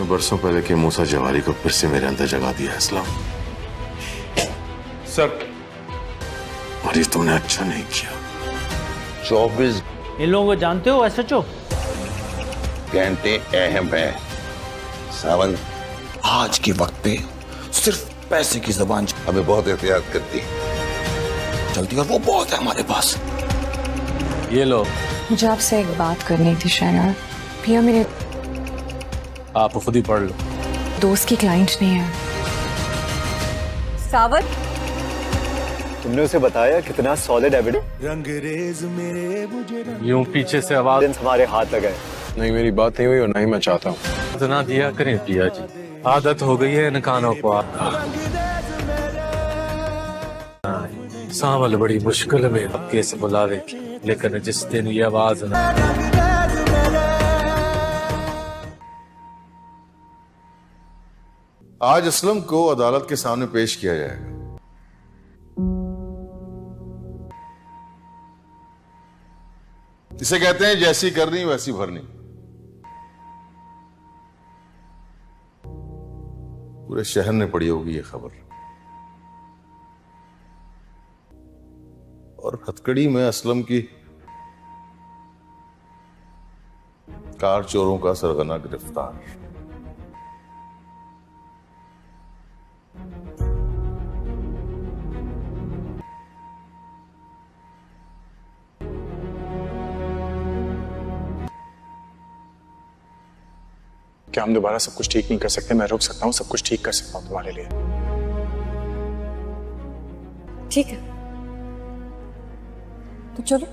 तूने बरसों पहले के मूसा जवारी को फिर से मेरे अंदर जगा दिया इस्लाम। सर, और ये तुमने अच्छा नहीं किया। 24 इन लोगों को जानते हो एसएचओ? घंटे अहम है सावन। आज के वक्त पे सिर्फ पैसे की जबान हमें बहुत एहतियात करती चलती, और वो बहुत है हमारे पास। ये लो। मुझे आपसे एक बात करनी थी शहनाज। भैया मेरे आप खुद ही पढ़ लो। दोस्त की क्लाइंट नहीं है। सावन, तुमने उसे बताया कितना सॉलिड एविडेंस यूं पीछे से आवाज हमारे हाथ लगाए? नहीं, मेरी बात नहीं हुई और नहीं मैं चाहता हूँ। इतना दिया करें पिया जी, आदत हो गई है इन कानों को। सावल बड़ी मुश्किल में कैसे बुलावे, लेकिन जिस दिन ये आवाज ना आज असलम को अदालत के सामने पेश किया जाएगा। इसे कहते हैं जैसी करनी वैसी भरनी। पूरे शहर ने पड़ी होगी ये खबर। और हथकड़ी में असलम की कार चोरों का सरगना गिरफ्तार। क्या हम दोबारा सब कुछ ठीक नहीं कर सकते? मैं रुक सकता हूँ, सब कुछ ठीक कर सकता हूँ तुम्हारे लिए। ठीक है तो चलो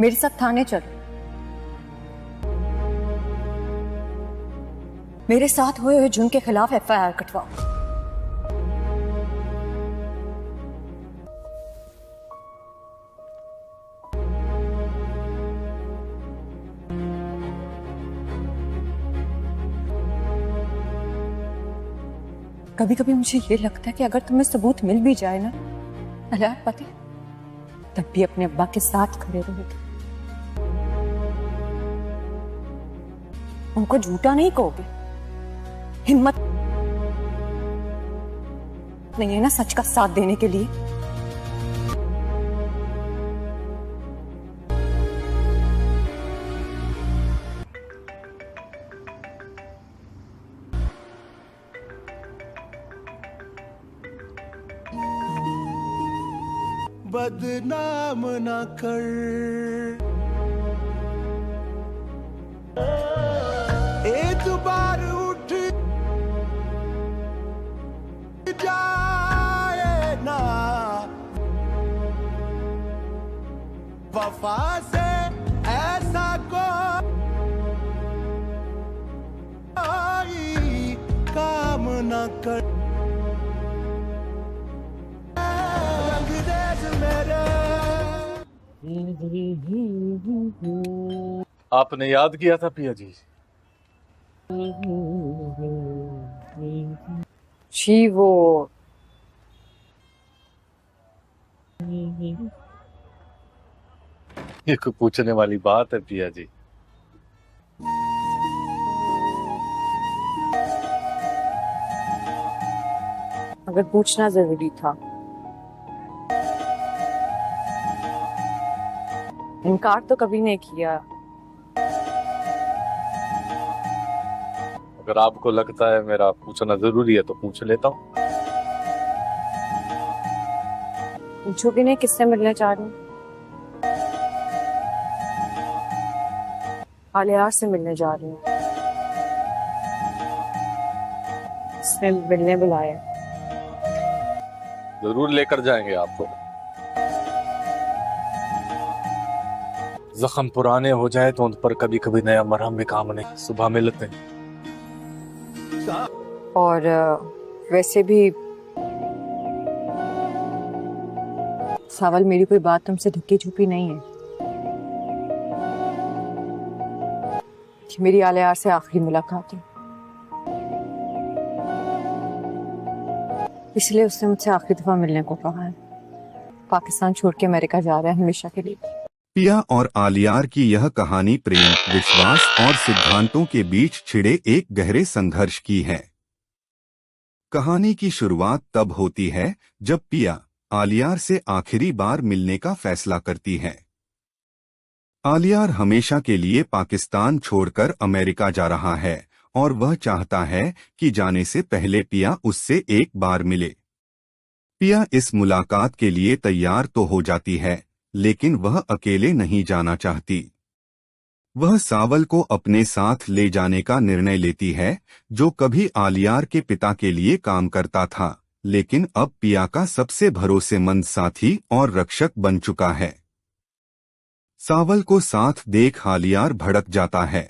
मेरे साथ थाने चलो। मेरे साथ हुए हुए जुर्म के खिलाफ एफआईआर कटवाओ। कभी कभी मुझे ये लगता है कि अगर तुम्हें सबूत मिल भी जाए ना अल्लाह पति, तब भी अपने अब्बा के साथ खड़े रहोगे। उनको झूठा नहीं कहोगे। हिम्मत नहीं है ना सच का साथ देने के लिए? बदनाम ना कर, एक बार उठ जाए ना वफा से ऐसा कोई काम ना कर। आपने याद किया था पिया जी? जी वो ये कोई पूछने वाली बात है पिया जी? अगर पूछना जरूरी था। इनकार तो कभी नहीं किया। अगर आपको लगता है मेरा पूछना जरूरी है तो पूछ लेता हूँ। पूछोगे नहीं किससे मिलने चाह रही हूँ? आलियार से मिलने जा रही हूँ। इसने मिलने बुलाया। जरूर लेकर जाएंगे आपको। जख्म पुराने हो जाए तो उन पर कभी कभी नया मरहम भी काम नहीं। सुबह मिलते हैं। और वैसे भी सावल, मेरी कोई बात तुमसे ढकी छुपी नहीं है कि मेरी आलियार से आखिरी मुलाकात है, इसलिए उसने मुझसे आखिरी दफा मिलने को कहा है। पाकिस्तान छोड़ के अमेरिका जा रहा है हमेशा के लिए। पिया और आलियार की यह कहानी प्रेम, विश्वास और सिद्धांतों के बीच छिड़े एक गहरे संघर्ष की है। कहानी की शुरुआत तब होती है जब पिया आलियार से आखिरी बार मिलने का फैसला करती है। आलियार हमेशा के लिए पाकिस्तान छोड़कर अमेरिका जा रहा है और वह चाहता है कि जाने से पहले पिया उससे एक बार मिले। पिया इस मुलाकात के लिए तैयार तो हो जाती है, लेकिन वह अकेले नहीं जाना चाहती। वह सावल को अपने साथ ले जाने का निर्णय लेती है, जो कभी आलियार के पिता के लिए काम करता था, लेकिन अब पिया का सबसे भरोसेमंद साथी और रक्षक बन चुका है। सावल को साथ देख आलियार भड़क जाता है।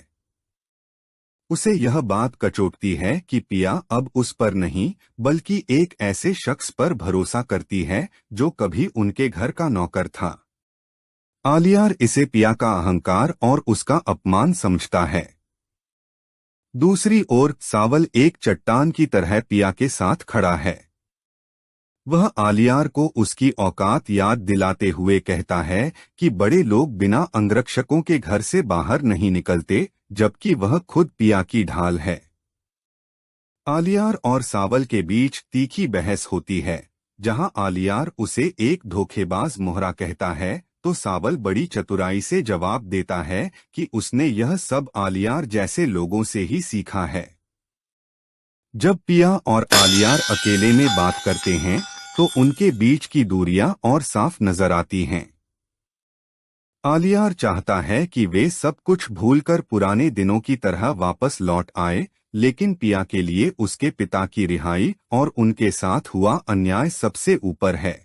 उसे यह बात कचोटती है कि पिया अब उस पर नहीं बल्कि एक ऐसे शख्स पर भरोसा करती है जो कभी उनके घर का नौकर था। आलियार इसे पिया का अहंकार और उसका अपमान समझता है। दूसरी ओर सावल एक चट्टान की तरह पिया के साथ खड़ा है। वह आलियार को उसकी औकात याद दिलाते हुए कहता है कि बड़े लोग बिना अंगरक्षकों के घर से बाहर नहीं निकलते, जबकि वह खुद पिया की ढाल है। आलियार और सावल के बीच तीखी बहस होती है, जहां आलियार उसे एक धोखेबाज मोहरा कहता है, तो सावल बड़ी चतुराई से जवाब देता है कि उसने यह सब आलियार जैसे लोगों से ही सीखा है। जब पिया और आलियार अकेले में बात करते हैं, तो उनके बीच की दूरियां और साफ नजर आती हैं। आलियार चाहता है कि वे सब कुछ भूलकर पुराने दिनों की तरह वापस लौट आए, लेकिन पिया के लिए उसके पिता की रिहाई और उनके साथ हुआ अन्याय सबसे ऊपर है।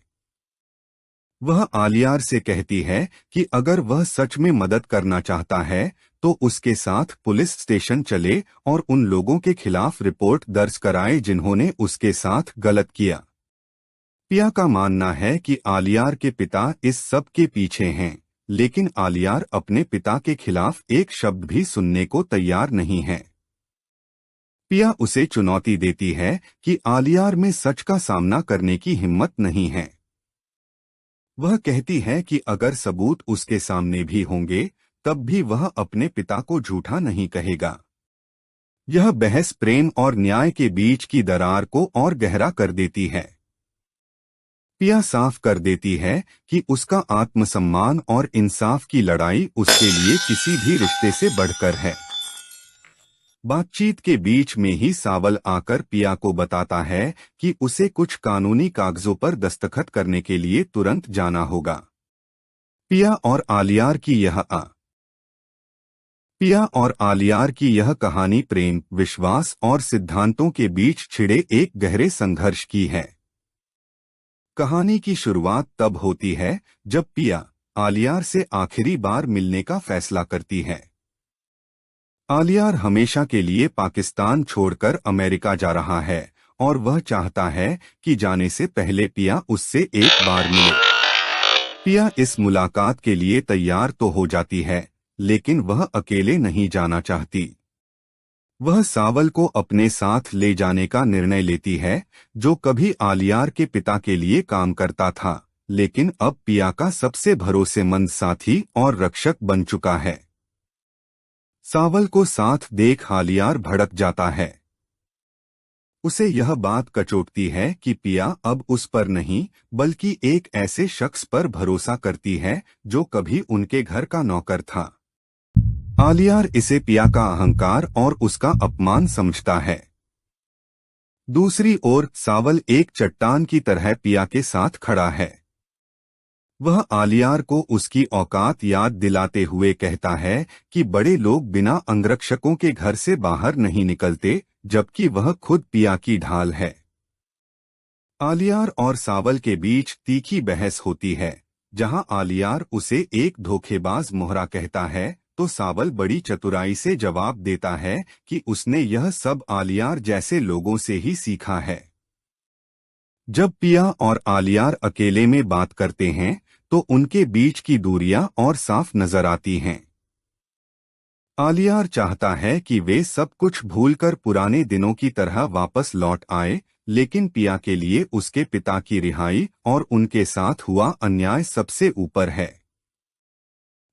वह आलियार से कहती है कि अगर वह सच में मदद करना चाहता है, तो उसके साथ पुलिस स्टेशन चले और उन लोगों के खिलाफ रिपोर्ट दर्ज कराए जिन्होंने उसके साथ गलत किया। पिया का मानना है कि आलियार के पिता इस सब के पीछे हैं, लेकिन आलियार अपने पिता के खिलाफ एक शब्द भी सुनने को तैयार नहीं है। पिया उसे चुनौती देती है कि आलियार में सच का सामना करने की हिम्मत नहीं है। वह कहती है कि अगर सबूत उसके सामने भी होंगे, तब भी वह अपने पिता को झूठा नहीं कहेगा। यह बहस प्रेम और न्याय के बीच की दरार को और गहरा कर देती है। पिया साफ कर देती है कि उसका आत्मसम्मान और इंसाफ की लड़ाई उसके लिए किसी भी रिश्ते से बढ़कर है। बातचीत के बीच में ही सावल आकर पिया को बताता है कि उसे कुछ कानूनी कागजों पर दस्तखत करने के लिए तुरंत जाना होगा। पिया और आलियार की यह कहानी प्रेम, विश्वास और सिद्धांतों के बीच छिड़े एक गहरे संघर्ष की है। कहानी की शुरुआत तब होती है जब पिया आलियार से आखिरी बार मिलने का फैसला करती है। आलियार हमेशा के लिए पाकिस्तान छोड़कर अमेरिका जा रहा है और वह चाहता है कि जाने से पहले पिया उससे एक बार मिले। पिया इस मुलाकात के लिए तैयार तो हो जाती है, लेकिन वह अकेले नहीं जाना चाहती। वह सावल को अपने साथ ले जाने का निर्णय लेती है, जो कभी आलियार के पिता के लिए काम करता था, लेकिन अब पिया का सबसे भरोसेमंद साथी और रक्षक बन चुका है। सावल को साथ देख आलियार भड़क जाता है। उसे यह बात कचोटती है कि पिया अब उस पर नहीं बल्कि एक ऐसे शख्स पर भरोसा करती है जो कभी उनके घर का नौकर था। आलियार इसे पिया का अहंकार और उसका अपमान समझता है। दूसरी ओर सावल एक चट्टान की तरह पिया के साथ खड़ा है। वह आलियार को उसकी औकात याद दिलाते हुए कहता है कि बड़े लोग बिना अंगरक्षकों के घर से बाहर नहीं निकलते, जबकि वह खुद पिया की ढाल है। आलियार और सावल के बीच तीखी बहस होती है, जहां आलियार उसे एक धोखेबाज मोहरा कहता है, तो सावल बड़ी चतुराई से जवाब देता है कि उसने यह सब आलियार जैसे लोगों से ही सीखा है। जब पिया और आलियार अकेले में बात करते हैं, तो उनके बीच की दूरियां और साफ नजर आती हैं। आलियार चाहता है कि वे सब कुछ भूलकर पुराने दिनों की तरह वापस लौट आए, लेकिन पिया के लिए उसके पिता की रिहाई और उनके साथ हुआ अन्याय सबसे ऊपर है।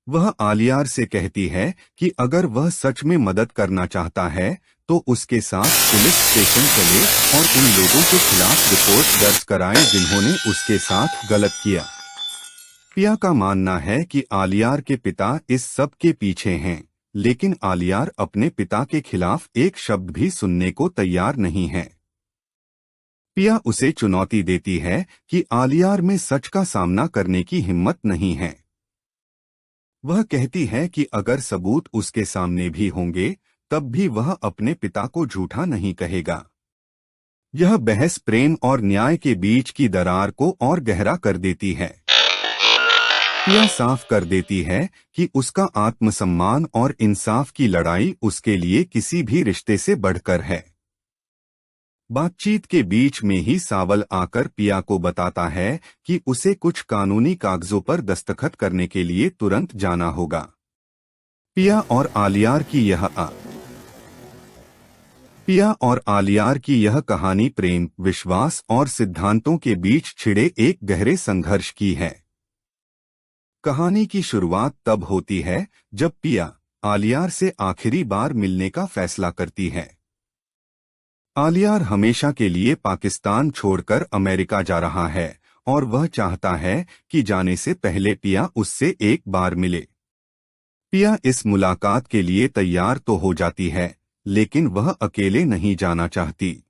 वह आलियार से कहती है कि अगर वह सच में मदद करना चाहता है तो उसके साथ पुलिस स्टेशन चले और उन लोगों के खिलाफ रिपोर्ट दर्ज कराए जिन्होंने उसके साथ गलत किया। पिया का मानना है कि आलियार के पिता इस सब के पीछे हैं, लेकिन आलियार अपने पिता के खिलाफ एक शब्द भी सुनने को तैयार नहीं है। पिया उसे चुनौती देती है कि आलियार में सच का सामना करने की हिम्मत नहीं है। वह कहती है कि अगर सबूत उसके सामने भी होंगे तब भी वह अपने पिता को झूठा नहीं कहेगा। यह बहस प्रेम और न्याय के बीच की दरार को और गहरा कर देती है। पिया साफ कर देती है कि उसका आत्मसम्मान और इंसाफ की लड़ाई उसके लिए किसी भी रिश्ते से बढ़कर है। बातचीत के बीच में ही सावल आकर पिया को बताता है कि उसे कुछ कानूनी कागजों पर दस्तखत करने के लिए तुरंत जाना होगा। पिया और आलियार की यह कहानी प्रेम, विश्वास और सिद्धांतों के बीच छिड़े एक गहरे संघर्ष की है। कहानी की शुरुआत तब होती है जब पिया आलियार से आखिरी बार मिलने का फैसला करती है। आलियार हमेशा के लिए पाकिस्तान छोड़कर अमेरिका जा रहा है और वह चाहता है कि जाने से पहले पिया उससे एक बार मिले। पिया इस मुलाकात के लिए तैयार तो हो जाती है, लेकिन वह अकेले नहीं जाना चाहती।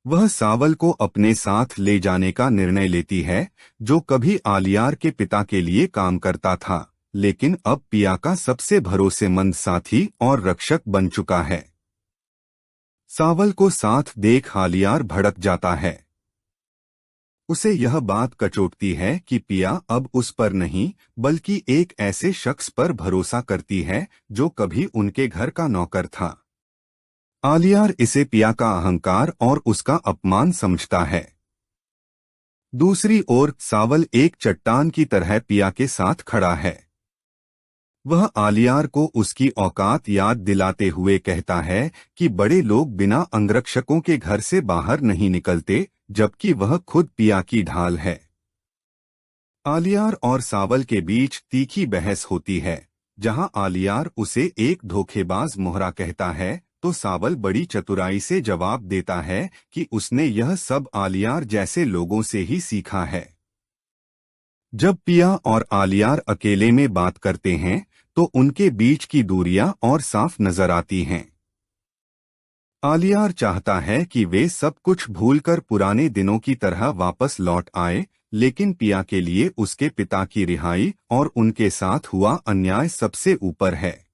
वह सावल को अपने साथ ले जाने का निर्णय लेती है, जो कभी आलियार के पिता के लिए काम करता था, लेकिन अब पिया का सबसे भरोसेमंद साथी और रक्षक बन चुका है। सावल को साथ देख आलियार भड़क जाता है। उसे यह बात कचोटती है कि पिया अब उस पर नहीं बल्कि एक ऐसे शख्स पर भरोसा करती है जो कभी उनके घर का नौकर था। आलियार इसे पिया का अहंकार और उसका अपमान समझता है। दूसरी ओर सावल एक चट्टान की तरह पिया के साथ खड़ा है। वह आलियार को उसकी औकात याद दिलाते हुए कहता है कि बड़े लोग बिना अंगरक्षकों के घर से बाहर नहीं निकलते, जबकि वह खुद पिया की ढाल है। आलियार और सावल के बीच तीखी बहस होती है, जहां आलियार उसे एक धोखेबाज मोहरा कहता है तो सावल बड़ी चतुराई से जवाब देता है कि उसने यह सब आलियार जैसे लोगों से ही सीखा है। जब पिया और आलियार अकेले में बात करते हैं तो उनके बीच की दूरियां और साफ नजर आती हैं। आलियार चाहता है कि वे सब कुछ भूलकर पुराने दिनों की तरह वापस लौट आए, लेकिन पिया के लिए उसके पिता की रिहाई और उनके साथ हुआ अन्याय सबसे ऊपर है।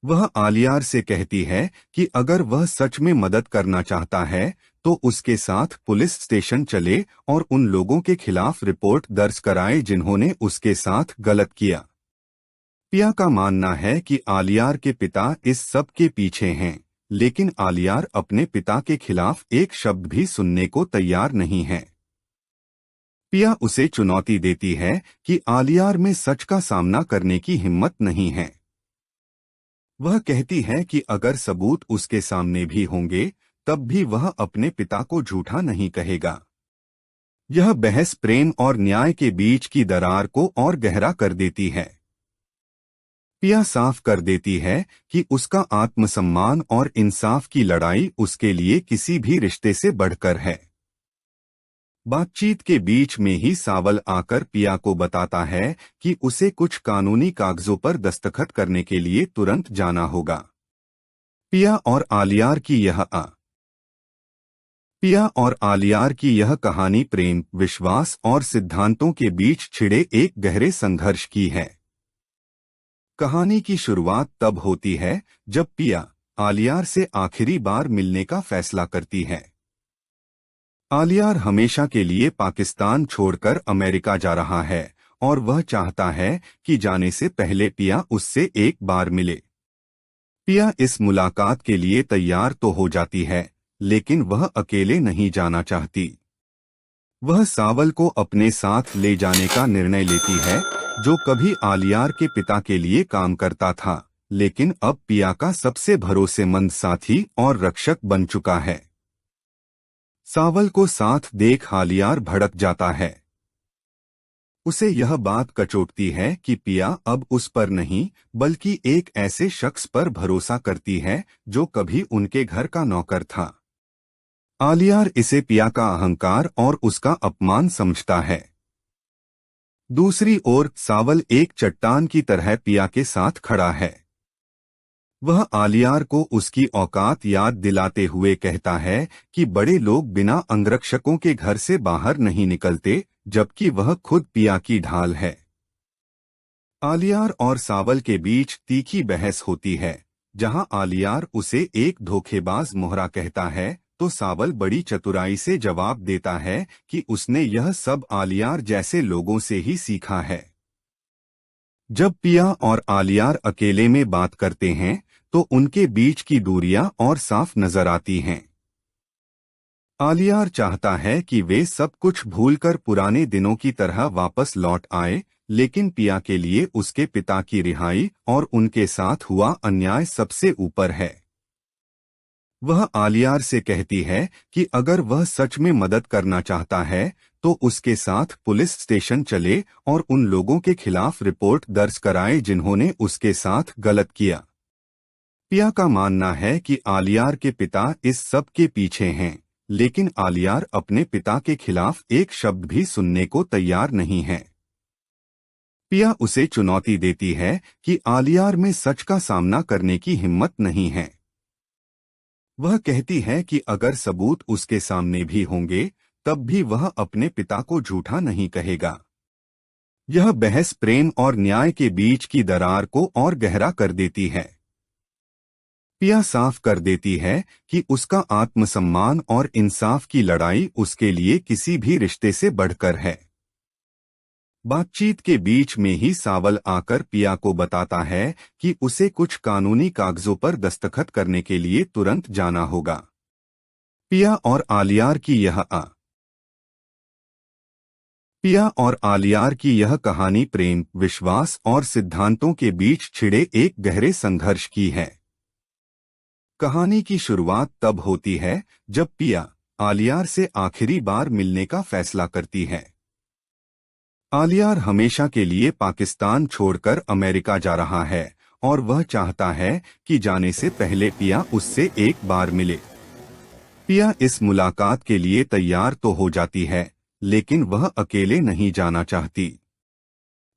वह आलियार से कहती है कि अगर वह सच में मदद करना चाहता है तो उसके साथ पुलिस स्टेशन चले और उन लोगों के खिलाफ रिपोर्ट दर्ज कराए जिन्होंने उसके साथ गलत किया। पिया का मानना है कि आलियार के पिता इस सब के पीछे हैं, लेकिन आलियार अपने पिता के खिलाफ एक शब्द भी सुनने को तैयार नहीं है। पिया उसे चुनौती देती है कि आलियार में सच का सामना करने की हिम्मत नहीं है। वह कहती है कि अगर सबूत उसके सामने भी होंगे तब भी वह अपने पिता को झूठा नहीं कहेगा। यह बहस प्रेम और न्याय के बीच की दरार को और गहरा कर देती है। पिया साफ कर देती है कि उसका आत्मसम्मान और इंसाफ की लड़ाई उसके लिए किसी भी रिश्ते से बढ़कर है। बातचीत के बीच में ही सावल आकर पिया को बताता है कि उसे कुछ कानूनी कागजों पर दस्तखत करने के लिए तुरंत जाना होगा। पिया और आलियार की यह कहानी प्रेम, विश्वास और सिद्धांतों के बीच छिड़े एक गहरे संघर्ष की है। कहानी की शुरुआत तब होती है जब पिया आलियार से आखिरी बार मिलने का फैसला करती है। आलियार हमेशा के लिए पाकिस्तान छोड़कर अमेरिका जा रहा है और वह चाहता है कि जाने से पहले पिया उससे एक बार मिले। पिया इस मुलाकात के लिए तैयार तो हो जाती है, लेकिन वह अकेले नहीं जाना चाहती। वह सावल को अपने साथ ले जाने का निर्णय लेती है, जो कभी आलियार के पिता के लिए काम करता था, लेकिन अब पिया का सबसे भरोसेमंद साथी और रक्षक बन चुका है। सावल को साथ देख आलियार भड़क जाता है। उसे यह बात कचोटती है कि पिया अब उस पर नहीं बल्कि एक ऐसे शख्स पर भरोसा करती है जो कभी उनके घर का नौकर था। आलियार इसे पिया का अहंकार और उसका अपमान समझता है। दूसरी ओर सावल एक चट्टान की तरह पिया के साथ खड़ा है। वह आलियार को उसकी औकात याद दिलाते हुए कहता है कि बड़े लोग बिना अंगरक्षकों के घर से बाहर नहीं निकलते, जबकि वह खुद पिया की ढाल है। आलियार और सावल के बीच तीखी बहस होती है, जहां आलियार उसे एक धोखेबाज मोहरा कहता है तो सावल बड़ी चतुराई से जवाब देता है कि उसने यह सब आलियार जैसे लोगों से ही सीखा है। जब पिया और आलियार अकेले में बात करते हैं तो उनके बीच की दूरियां और साफ नजर आती हैं। आलियार चाहता है कि वे सब कुछ भूलकर पुराने दिनों की तरह वापस लौट आए, लेकिन पिया के लिए उसके पिता की रिहाई और उनके साथ हुआ अन्याय सबसे ऊपर है। वह आलियार से कहती है कि अगर वह सच में मदद करना चाहता है तो उसके साथ पुलिस स्टेशन चले और उन लोगों के खिलाफ रिपोर्ट दर्ज कराए जिन्होंने उसके साथ गलत किया। पिया का मानना है कि आलियार के पिता इस सब के पीछे हैं, लेकिन आलियार अपने पिता के खिलाफ एक शब्द भी सुनने को तैयार नहीं है। पिया उसे चुनौती देती है कि आलियार में सच का सामना करने की हिम्मत नहीं है। वह कहती है कि अगर सबूत उसके सामने भी होंगे तब भी वह अपने पिता को झूठा नहीं कहेगा। यह बहस प्रेम और न्याय के बीच की दरार को और गहरा कर देती है। पिया साफ कर देती है कि उसका आत्मसम्मान और इंसाफ की लड़ाई उसके लिए किसी भी रिश्ते से बढ़कर है। बातचीत के बीच में ही सावल आकर पिया को बताता है कि उसे कुछ कानूनी कागजों पर दस्तखत करने के लिए तुरंत जाना होगा। पिया और आलियार की यह कहानी प्रेम, विश्वास और सिद्धांतों के बीच छिड़े एक गहरे संघर्ष की है। कहानी की शुरुआत तब होती है जब पिया आलियार से आखिरी बार मिलने का फैसला करती है। आलियार हमेशा के लिए पाकिस्तान छोड़कर अमेरिका जा रहा है और वह चाहता है कि जाने से पहले पिया उससे एक बार मिले। पिया इस मुलाकात के लिए तैयार तो हो जाती है, लेकिन वह अकेले नहीं जाना चाहती।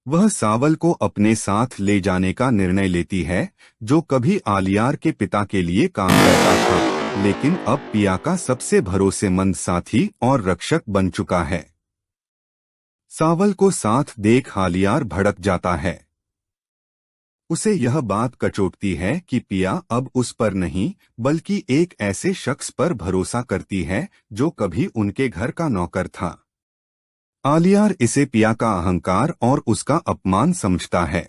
वह सावल को अपने साथ ले जाने का निर्णय लेती है, जो कभी आलियार के पिता के लिए काम करता था, लेकिन अब पिया का सबसे भरोसेमंद साथी और रक्षक बन चुका है। सावल को साथ देख आलियार भड़क जाता है। उसे यह बात कचोटती है कि पिया अब उस पर नहीं बल्कि एक ऐसे शख्स पर भरोसा करती है जो कभी उनके घर का नौकर था। आलियार इसे पिया का अहंकार और उसका अपमान समझता है।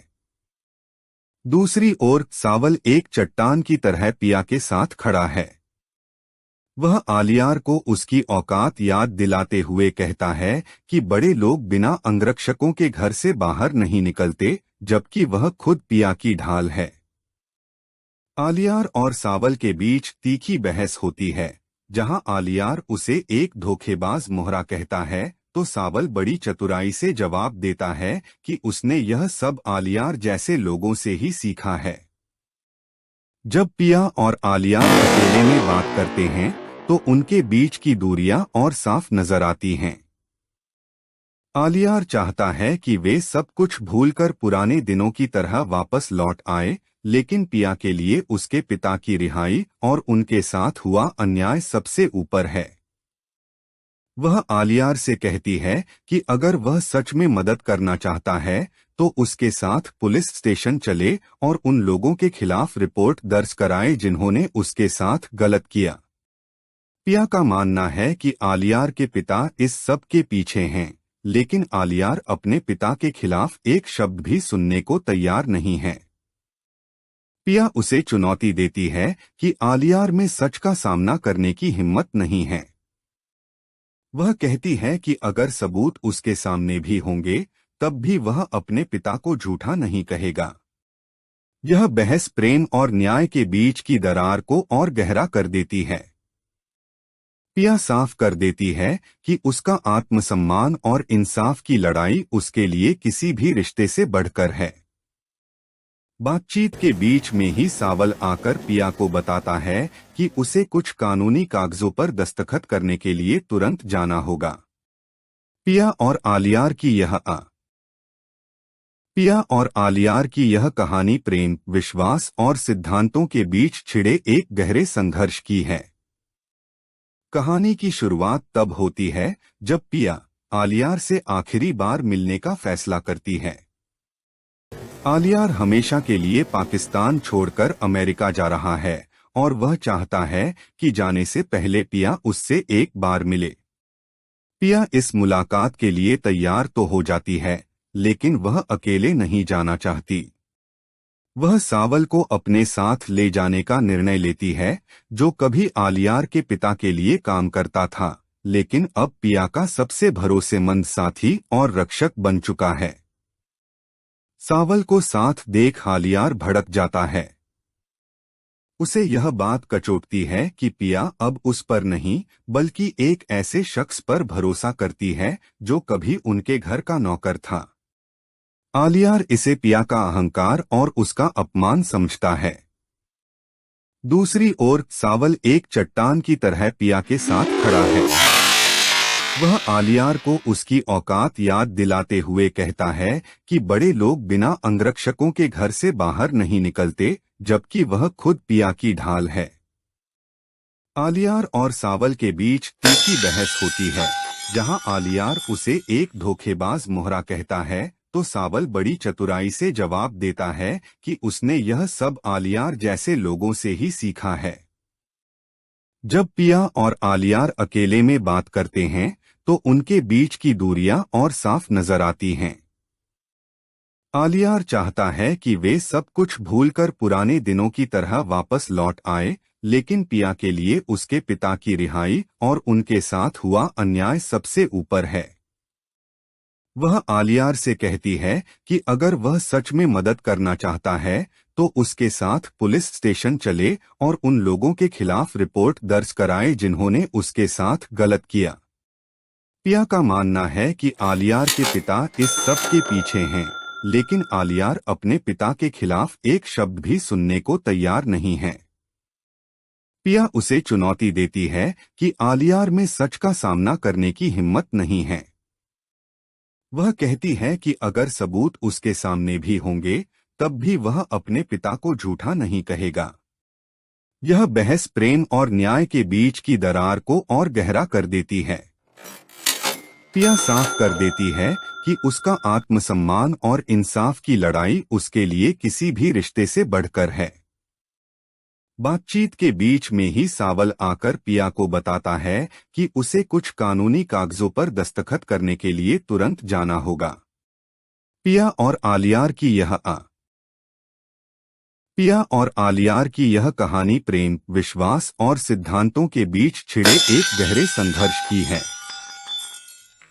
दूसरी ओर सावल एक चट्टान की तरह पिया के साथ खड़ा है। वह आलियार को उसकी औकात याद दिलाते हुए कहता है कि बड़े लोग बिना अंगरक्षकों के घर से बाहर नहीं निकलते, जबकि वह खुद पिया की ढाल है। आलियार और सावल के बीच तीखी बहस होती है, जहां आलियार उसे एक धोखेबाज मोहरा कहता है तो सावल बड़ी चतुराई से जवाब देता है कि उसने यह सब आलियार जैसे लोगों से ही सीखा है। जब पिया और आलियार अकेले में बात करते हैं तो उनके बीच की दूरियां और साफ नजर आती हैं। आलियार चाहता है कि वे सब कुछ भूलकर पुराने दिनों की तरह वापस लौट आए, लेकिन पिया के लिए उसके पिता की रिहाई और उनके साथ हुआ अन्याय सबसे ऊपर है। वह आलियार से कहती है कि अगर वह सच में मदद करना चाहता है तो उसके साथ पुलिस स्टेशन चले और उन लोगों के खिलाफ रिपोर्ट दर्ज कराए जिन्होंने उसके साथ गलत किया। पिया का मानना है कि आलियार के पिता इस सब के पीछे हैं, लेकिन आलियार अपने पिता के खिलाफ एक शब्द भी सुनने को तैयार नहीं है। पिया उसे चुनौती देती है कि आलियार में सच का सामना करने की हिम्मत नहीं है। वह कहती है कि अगर सबूत उसके सामने भी होंगे तब भी वह अपने पिता को झूठा नहीं कहेगा। यह बहस प्रेम और न्याय के बीच की दरार को और गहरा कर देती है। पिया साफ कर देती है कि उसका आत्मसम्मान और इंसाफ की लड़ाई उसके लिए किसी भी रिश्ते से बढ़कर है। बातचीत के बीच में ही सावल आकर पिया को बताता है कि उसे कुछ कानूनी कागजों पर दस्तखत करने के लिए तुरंत जाना होगा। पिया और आलियार की यह कहानी प्रेम, विश्वास और सिद्धांतों के बीच छिड़े एक गहरे संघर्ष की है। कहानी की शुरुआत तब होती है जब पिया आलियार से आखिरी बार मिलने का फैसला करती है। आलियार हमेशा के लिए पाकिस्तान छोड़कर अमेरिका जा रहा है और वह चाहता है कि जाने से पहले पिया उससे एक बार मिले। पिया इस मुलाकात के लिए तैयार तो हो जाती है, लेकिन वह अकेले नहीं जाना चाहती। वह सावल को अपने साथ ले जाने का निर्णय लेती है, जो कभी आलियार के पिता के लिए काम करता था, लेकिन अब पिया का सबसे भरोसेमंद साथी और रक्षक बन चुका है। सावल को साथ देख आलियार भड़क जाता है। उसे यह बात कचोटती है कि पिया अब उस पर नहीं, बल्कि एक ऐसे शख्स पर भरोसा करती है जो कभी उनके घर का नौकर था। आलियार इसे पिया का अहंकार और उसका अपमान समझता है। दूसरी ओर सावल एक चट्टान की तरह पिया के साथ खड़ा है। वह आलियार को उसकी औकात याद दिलाते हुए कहता है कि बड़े लोग बिना अंगरक्षकों के घर से बाहर नहीं निकलते, जबकि वह खुद पिया की ढाल है। आलियार और सावल के बीच तीखी बहस होती है, जहां आलियार उसे एक धोखेबाज मोहरा कहता है, तो सावल बड़ी चतुराई से जवाब देता है कि उसने यह सब आलियार जैसे लोगों से ही सीखा है। जब पिया और आलियार अकेले में बात करते हैं, तो उनके बीच की दूरियां और साफ नजर आती हैं। आलियार चाहता है कि वे सब कुछ भूलकर पुराने दिनों की तरह वापस लौट आए, लेकिन पिया के लिए उसके पिता की रिहाई और उनके साथ हुआ अन्याय सबसे ऊपर है। वह आलियार से कहती है कि अगर वह सच में मदद करना चाहता है, तो उसके साथ पुलिस स्टेशन चले और उन लोगों के खिलाफ रिपोर्ट दर्ज कराए जिन्होंने उसके साथ गलत किया। पिया का मानना है कि आलियार के पिता इस सब के पीछे हैं, लेकिन आलियार अपने पिता के खिलाफ एक शब्द भी सुनने को तैयार नहीं है। पिया उसे चुनौती देती है कि आलियार में सच का सामना करने की हिम्मत नहीं है। वह कहती है कि अगर सबूत उसके सामने भी होंगे, तब भी वह अपने पिता को झूठा नहीं कहेगा। यह बहस प्रेम और न्याय के बीच की दरार को और गहरा कर देती है। पिया साफ कर देती है कि उसका आत्मसम्मान और इंसाफ की लड़ाई उसके लिए किसी भी रिश्ते से बढ़कर है। बातचीत के बीच में ही सावल आकर पिया को बताता है कि उसे कुछ कानूनी कागजों पर दस्तखत करने के लिए तुरंत जाना होगा। पिया और आलियार की यह कहानी प्रेम, विश्वास और सिद्धांतों के बीच छिड़े एक गहरे संघर्ष की है।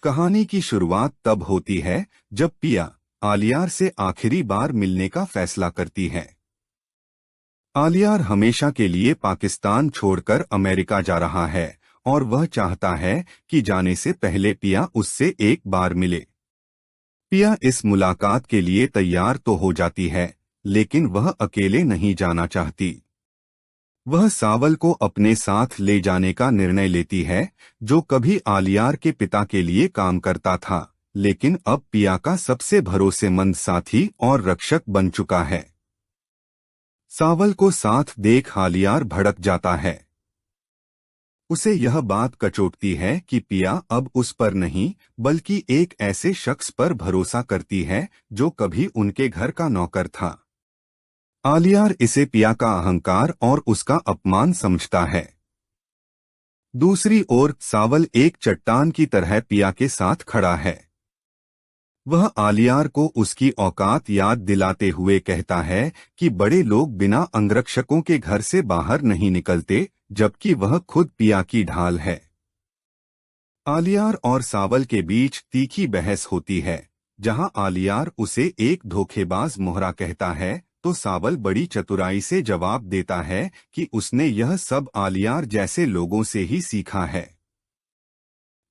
कहानी की शुरुआत तब होती है जब पिया आलियार से आखिरी बार मिलने का फैसला करती है। आलियार हमेशा के लिए पाकिस्तान छोड़कर अमेरिका जा रहा है और वह चाहता है कि जाने से पहले पिया उससे एक बार मिले। पिया इस मुलाकात के लिए तैयार तो हो जाती है, लेकिन वह अकेले नहीं जाना चाहती। वह सावल को अपने साथ ले जाने का निर्णय लेती है, जो कभी आलियार के पिता के लिए काम करता था, लेकिन अब पिया का सबसे भरोसेमंद साथी और रक्षक बन चुका है। सावल को साथ देख आलियार भड़क जाता है। उसे यह बात कचोटती है कि पिया अब उस पर नहीं, बल्कि एक ऐसे शख्स पर भरोसा करती है जो कभी उनके घर का नौकर था। आलियार इसे पिया का अहंकार और उसका अपमान समझता है। दूसरी ओर सावल एक चट्टान की तरह पिया के साथ खड़ा है। वह आलियार को उसकी औकात याद दिलाते हुए कहता है कि बड़े लोग बिना अंगरक्षकों के घर से बाहर नहीं निकलते, जबकि वह खुद पिया की ढाल है। आलियार और सावल के बीच तीखी बहस होती है, जहां आलियार उसे एक धोखेबाज मोहरा कहता है, तो सावल बड़ी चतुराई से जवाब देता है कि उसने यह सब आलियार जैसे लोगों से ही सीखा है।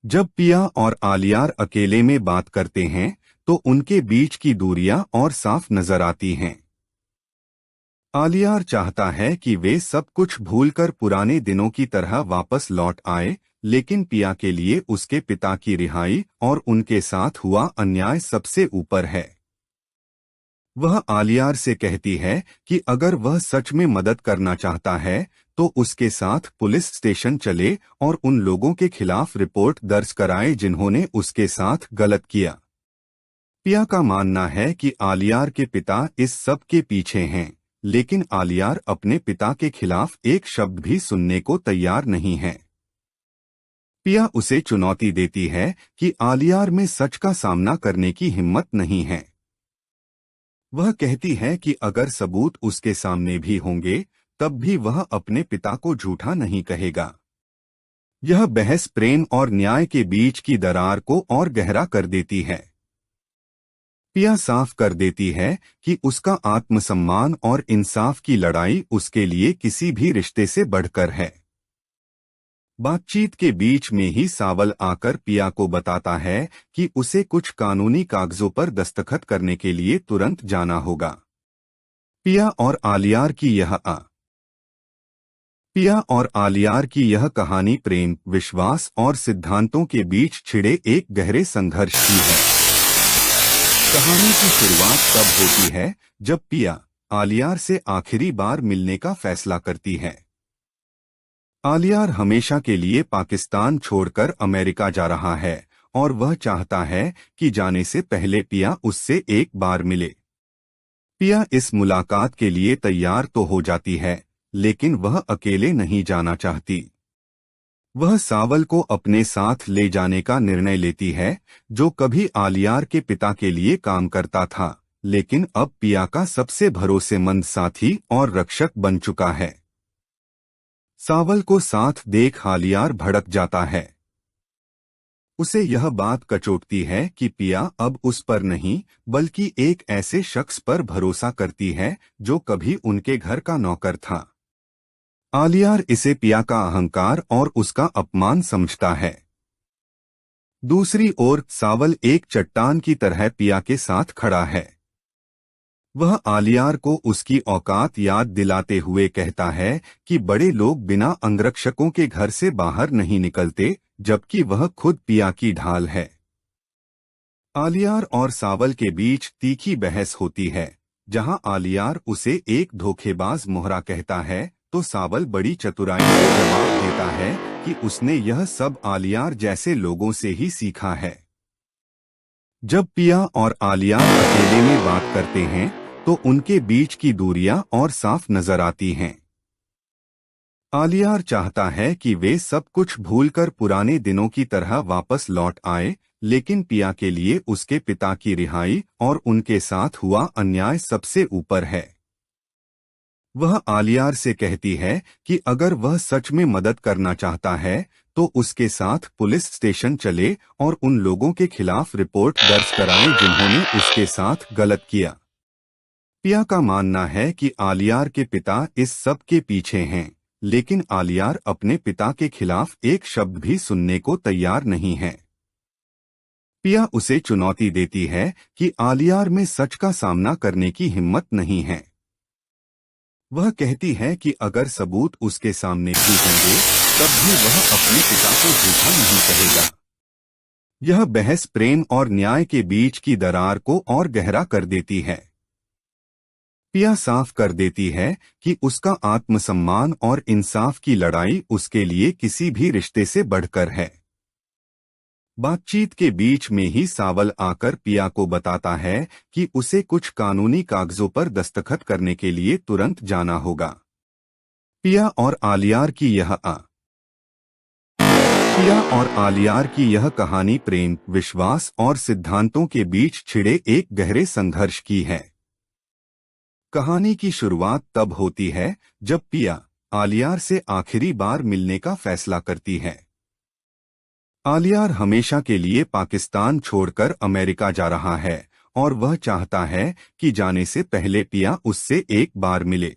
जब पिया और आलियार अकेले में बात करते हैं तो उनके बीच की दूरियां और साफ नजर आती हैं। आलियार चाहता है कि वे सब कुछ भूलकर पुराने दिनों की तरह वापस लौट आए, लेकिन पिया के लिए उसके पिता की रिहाई और उनके साथ हुआ अन्याय सबसे ऊपर है। वह आलियार से कहती है कि अगर वह सच में मदद करना चाहता है तो उसके साथ पुलिस स्टेशन चले और उन लोगों के खिलाफ रिपोर्ट दर्ज कराए जिन्होंने उसके साथ गलत किया। पिया का मानना है कि आलियार के पिता इस सब के पीछे हैं, लेकिन आलियार अपने पिता के खिलाफ एक शब्द भी सुनने को तैयार नहीं है। पिया उसे चुनौती देती है कि आलियार में सच का सामना करने की हिम्मत नहीं है। वह कहती है कि अगर सबूत उसके सामने भी होंगे तब भी वह अपने पिता को झूठा नहीं कहेगा। यह बहस प्रेम और न्याय के बीच की दरार को और गहरा कर देती है। पिया साफ कर देती है कि उसका आत्मसम्मान और इंसाफ की लड़ाई उसके लिए किसी भी रिश्ते से बढ़कर है। बातचीत के बीच में ही सावल आकर पिया को बताता है कि उसे कुछ कानूनी कागजों पर दस्तखत करने के लिए तुरंत जाना होगा। पिया और आलियार की यह कहानी प्रेम, विश्वास और सिद्धांतों के बीच छिड़े एक गहरे संघर्ष की है। कहानी की शुरुआत तब होती है जब पिया आलियार से आखिरी बार मिलने का फैसला करती है। आलियार हमेशा के लिए पाकिस्तान छोड़कर अमेरिका जा रहा है और वह चाहता है कि जाने से पहले पिया उससे एक बार मिले। पिया इस मुलाकात के लिए तैयार तो हो जाती है, लेकिन वह अकेले नहीं जाना चाहती। वह सावल को अपने साथ ले जाने का निर्णय लेती है, जो कभी आलियार के पिता के लिए काम करता था, लेकिन अब पिया का सबसे भरोसेमंद साथी और रक्षक बन चुका है। सावल को साथ देख आलियार भड़क जाता है। उसे यह बात कचोटती है कि पिया अब उस पर नहीं बल्कि एक ऐसे शख्स पर भरोसा करती है जो कभी उनके घर का नौकर था। आलियार इसे पिया का अहंकार और उसका अपमान समझता है। दूसरी ओर सावल एक चट्टान की तरह पिया के साथ खड़ा है। वह आलियार को उसकी औकात याद दिलाते हुए कहता है कि बड़े लोग बिना अंगरक्षकों के घर से बाहर नहीं निकलते, जबकि वह खुद पिया की ढाल है। आलियार और सावल के बीच तीखी बहस होती है, जहां आलियार उसे एक धोखेबाज मोहरा कहता है तो सावल बड़ी चतुराई से जवाब देता है कि उसने यह सब आलियार जैसे लोगों से ही सीखा है। जब पिया और आलियार अकेले में बात करते हैं तो उनके बीच की दूरियां और साफ नजर आती हैं। आलियार चाहता है कि वे सब कुछ भूलकर पुराने दिनों की तरह वापस लौट आए, लेकिन पिया के लिए उसके पिता की रिहाई और उनके साथ हुआ अन्याय सबसे ऊपर है। वह आलियार से कहती है कि अगर वह सच में मदद करना चाहता है तो उसके साथ पुलिस स्टेशन चले और उन लोगों के खिलाफ रिपोर्ट दर्ज कराए जिन्होंने उसके साथ गलत किया। पिया का मानना है कि आलियार के पिता इस सब के पीछे हैं, लेकिन आलियार अपने पिता के खिलाफ एक शब्द भी सुनने को तैयार नहीं है। पिया उसे चुनौती देती है कि आलियार में सच का सामना करने की हिम्मत नहीं है। वह कहती है कि अगर सबूत उसके सामने भी होंगे तब भी वह अपने पिता को झूठा नहीं कहेगा। यह बहस प्रेम और न्याय के बीच की दरार को और गहरा कर देती है। पिया साफ कर देती है कि उसका आत्मसम्मान और इंसाफ की लड़ाई उसके लिए किसी भी रिश्ते से बढ़कर है। बातचीत के बीच में ही सावल आकर पिया को बताता है कि उसे कुछ कानूनी कागजों पर दस्तखत करने के लिए तुरंत जाना होगा। पिया और आलियार की यह कहानी प्रेम, विश्वास और सिद्धांतों के बीच छिड़े एक गहरे संघर्ष की है। कहानी की शुरुआत तब होती है जब पिया आलियार से आखिरी बार मिलने का फैसला करती है। आलियार हमेशा के लिए पाकिस्तान छोड़कर अमेरिका जा रहा है और वह चाहता है कि जाने से पहले पिया उससे एक बार मिले।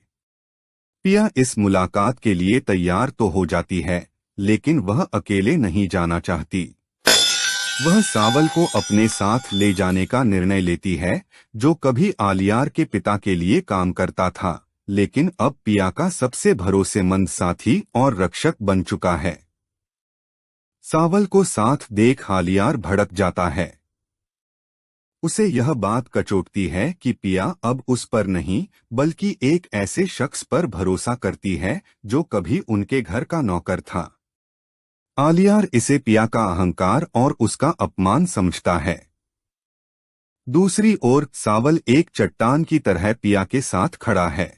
पिया इस मुलाकात के लिए तैयार तो हो जाती है, लेकिन वह अकेले नहीं जाना चाहती। वह सावल को अपने साथ ले जाने का निर्णय लेती है, जो कभी आलियार के पिता के लिए काम करता था, लेकिन अब पिया का सबसे भरोसेमंद साथी और रक्षक बन चुका है। सावल को साथ देख आलियार भड़क जाता है। उसे यह बात कचोटती है कि पिया अब उस पर नहीं बल्कि एक ऐसे शख्स पर भरोसा करती है जो कभी उनके घर का नौकर था। आलियार इसे पिया का अहंकार और उसका अपमान समझता है। दूसरी ओर सावल एक चट्टान की तरह पिया के साथ खड़ा है।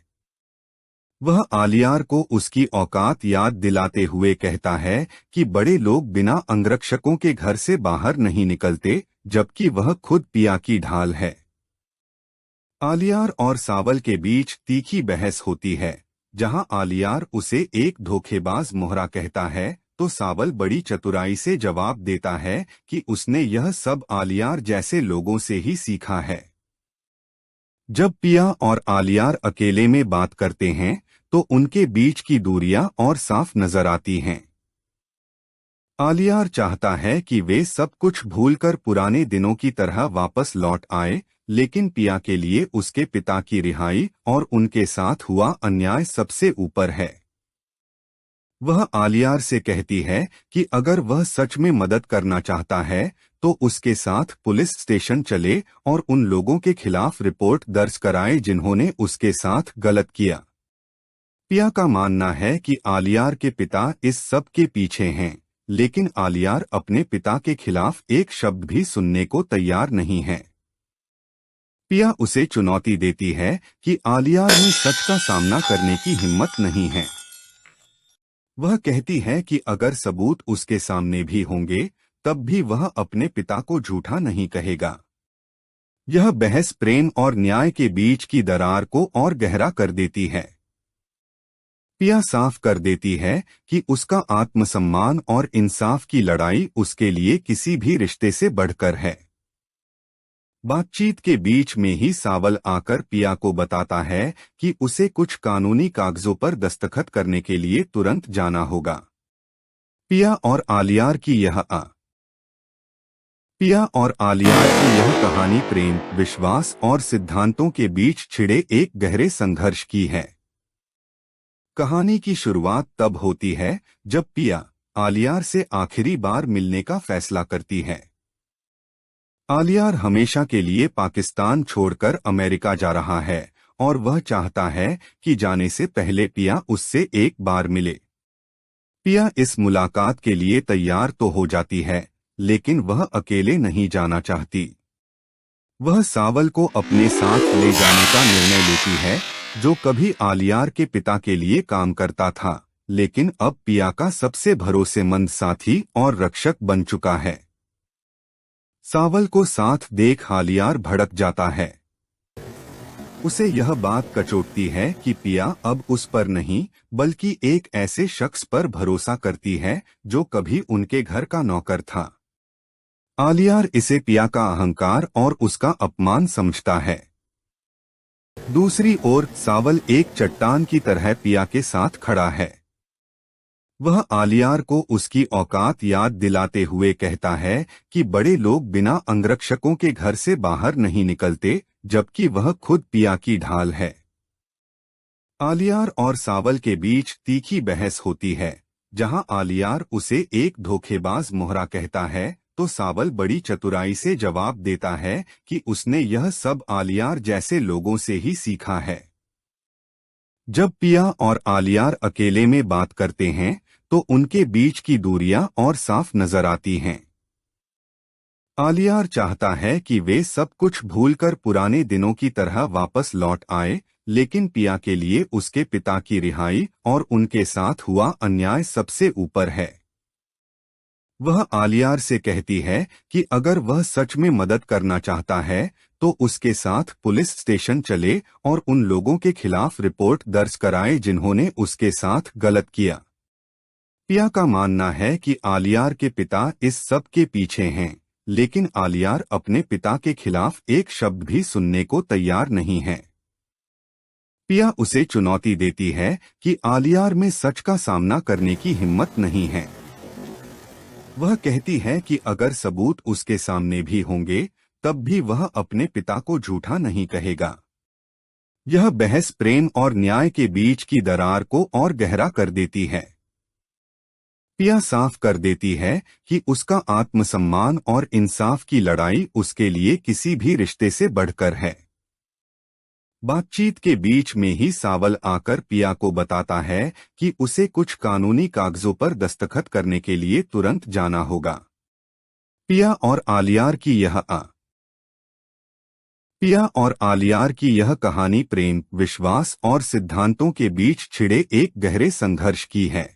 वह आलियार को उसकी औकात याद दिलाते हुए कहता है कि बड़े लोग बिना अंगरक्षकों के घर से बाहर नहीं निकलते, जबकि वह खुद पिया की ढाल है। आलियार और सावल के बीच तीखी बहस होती है, जहां आलियार उसे एक धोखेबाज मोहरा कहता है, तो सावल बड़ी चतुराई से जवाब देता है कि उसने यह सब आलियार जैसे लोगों से ही सीखा है। जब पिया और आलियार अकेले में बात करते हैं, तो उनके बीच की दूरियां और साफ नजर आती हैं। आलियार चाहता है कि वे सब कुछ भूलकर पुराने दिनों की तरह वापस लौट आए, लेकिन पिया के लिए उसके पिता की रिहाई और उनके साथ हुआ अन्याय सबसे ऊपर है। वह आलियार से कहती है कि अगर वह सच में मदद करना चाहता है, तो उसके साथ पुलिस स्टेशन चले और उन लोगों के खिलाफ रिपोर्ट दर्ज कराए जिन्होंने उसके साथ गलत किया। पिया का मानना है कि आलियार के पिता इस सब के पीछे हैं, लेकिन आलियार अपने पिता के खिलाफ एक शब्द भी सुनने को तैयार नहीं है। पिया उसे चुनौती देती है कि आलियार में सच का सामना करने की हिम्मत नहीं है। वह कहती है कि अगर सबूत उसके सामने भी होंगे, तब भी वह अपने पिता को झूठा नहीं कहेगा। यह बहस प्रेम और न्याय के बीच की दरार को और गहरा कर देती है। पिया साफ कर देती है कि उसका आत्मसम्मान और इंसाफ की लड़ाई उसके लिए किसी भी रिश्ते से बढ़कर है। बातचीत के बीच में ही सावल आकर पिया को बताता है कि उसे कुछ कानूनी कागजों पर दस्तखत करने के लिए तुरंत जाना होगा। पिया और आलियार की यह कहानी प्रेम, विश्वास और सिद्धांतों के बीच छिड़े एक गहरे संघर्ष की है। कहानी की शुरुआत तब होती है जब पिया आलियार से आखिरी बार मिलने का फैसला करती है। आलियार हमेशा के लिए पाकिस्तान छोड़कर अमेरिका जा रहा है और वह चाहता है कि जाने से पहले पिया उससे एक बार मिले। पिया इस मुलाकात के लिए तैयार तो हो जाती है, लेकिन वह अकेले नहीं जाना चाहती। वह सावल को अपने साथ ले जाने का निर्णय लेती है, जो कभी आलियार के पिता के लिए काम करता था, लेकिन अब पिया का सबसे भरोसेमंद साथी और रक्षक बन चुका है। सावल को साथ देख आलियार भड़क जाता है। उसे यह बात कचोटती है कि पिया अब उस पर नहीं बल्कि एक ऐसे शख्स पर भरोसा करती है जो कभी उनके घर का नौकर था। आलियार इसे पिया का अहंकार और उसका अपमान समझता है। दूसरी ओर सावल एक चट्टान की तरह पिया के साथ खड़ा है। वह आलियार को उसकी औकात याद दिलाते हुए कहता है कि बड़े लोग बिना अंगरक्षकों के घर से बाहर नहीं निकलते, जबकि वह खुद पिया की ढाल है। आलियार और सावल के बीच तीखी बहस होती है, जहां आलियार उसे एक धोखेबाज मोहरा कहता है, तो सावल बड़ी चतुराई से जवाब देता है कि उसने यह सब आलियार जैसे लोगों से ही सीखा है। जब पिया और आलियार अकेले में बात करते हैं, तो उनके बीच की दूरियां और साफ नजर आती हैं। आलियार चाहता है कि वे सब कुछ भूलकर पुराने दिनों की तरह वापस लौट आए, लेकिन पिया के लिए उसके पिता की रिहाई और उनके साथ हुआ अन्याय सबसे ऊपर है। वह आलियार से कहती है कि अगर वह सच में मदद करना चाहता है, तो उसके साथ पुलिस स्टेशन चले और उन लोगों के खिलाफ रिपोर्ट दर्ज कराए जिन्होंने उसके साथ गलत किया। पिया का मानना है कि आलियार के पिता इस सब के पीछे हैं, लेकिन आलियार अपने पिता के खिलाफ एक शब्द भी सुनने को तैयार नहीं है। पिया उसे चुनौती देती है कि आलियार में सच का सामना करने की हिम्मत नहीं है। वह कहती है कि अगर सबूत उसके सामने भी होंगे तब भी वह अपने पिता को झूठा नहीं कहेगा। यह बहस प्रेम और न्याय के बीच की दरार को और गहरा कर देती है। पिया साफ कर देती है कि उसका आत्मसम्मान और इंसाफ की लड़ाई उसके लिए किसी भी रिश्ते से बढ़कर है। बातचीत के बीच में ही सावल आकर पिया को बताता है कि उसे कुछ कानूनी कागजों पर दस्तखत करने के लिए तुरंत जाना होगा। पिया और आलियार की यह कहानी प्रेम, विश्वास और सिद्धांतों के बीच छिड़े एक गहरे संघर्ष की है।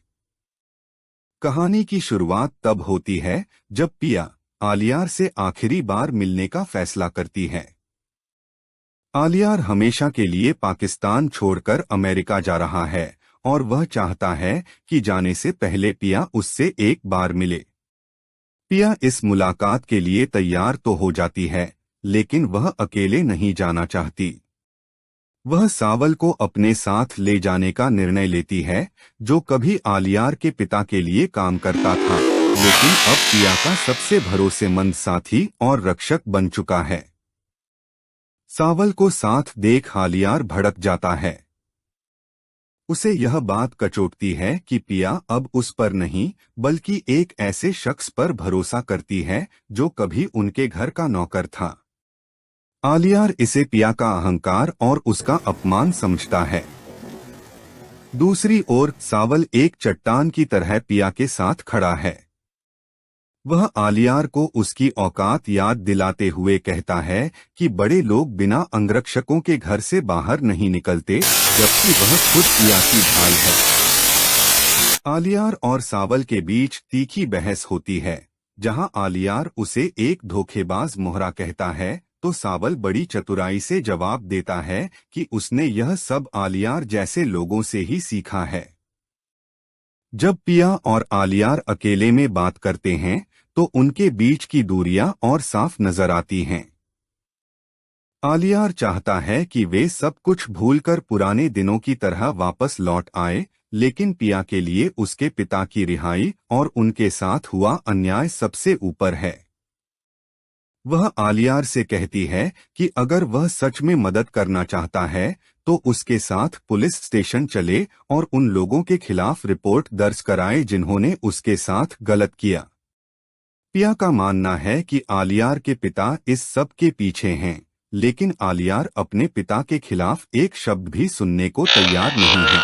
कहानी की शुरुआत तब होती है जब पिया आलियार से आखिरी बार मिलने का फैसला करती है। आलियार हमेशा के लिए पाकिस्तान छोड़कर अमेरिका जा रहा है और वह चाहता है कि जाने से पहले पिया उससे एक बार मिले। पिया इस मुलाकात के लिए तैयार तो हो जाती है, लेकिन वह अकेले नहीं जाना चाहती। वह सावल को अपने साथ ले जाने का निर्णय लेती है, जो कभी आलियार के पिता के लिए काम करता था, लेकिन अब पिया का सबसे भरोसेमंद साथी और रक्षक बन चुका है। सावल को साथ देख आलियार भड़क जाता है। उसे यह बात कचोटती है कि पिया अब उस पर नहीं बल्कि एक ऐसे शख्स पर भरोसा करती है जो कभी उनके घर का नौकर था। आलियार इसे पिया का अहंकार और उसका अपमान समझता है। दूसरी ओर सावल एक चट्टान की तरह पिया के साथ खड़ा है। वह आलियार को उसकी औकात याद दिलाते हुए कहता है कि बड़े लोग बिना अंगरक्षकों के घर से बाहर नहीं निकलते, जबकि वह खुद पिया की ढाल है। आलियार और सावल के बीच तीखी बहस होती है, जहां आलियार उसे एक धोखेबाज मोहरा कहता है तो सावल बड़ी चतुराई से जवाब देता है कि उसने यह सब आलियार जैसे लोगों से ही सीखा है। जब पिया और आलियार अकेले में बात करते हैं तो उनके बीच की दूरियां और साफ नजर आती हैं। आलियार चाहता है कि वे सब कुछ भूलकर पुराने दिनों की तरह वापस लौट आए, लेकिन पिया के लिए उसके पिता की रिहाई और उनके साथ हुआ अन्याय सबसे ऊपर है। वह आलियार से कहती है कि अगर वह सच में मदद करना चाहता है तो उसके साथ पुलिस स्टेशन चले और उन लोगों के खिलाफ रिपोर्ट दर्ज कराए जिन्होंने उसके साथ गलत किया। पिया का मानना है कि आलियार के पिता इस सब के पीछे हैं, लेकिन आलियार अपने पिता के खिलाफ एक शब्द भी सुनने को तैयार नहीं है।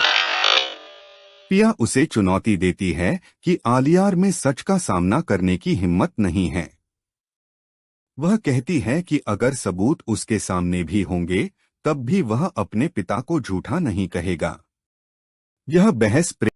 पिया उसे चुनौती देती है कि आलियार में सच का सामना करने की हिम्मत नहीं है। वह कहती है कि अगर सबूत उसके सामने भी होंगे तब भी वह अपने पिता को झूठा नहीं कहेगा। यह बहस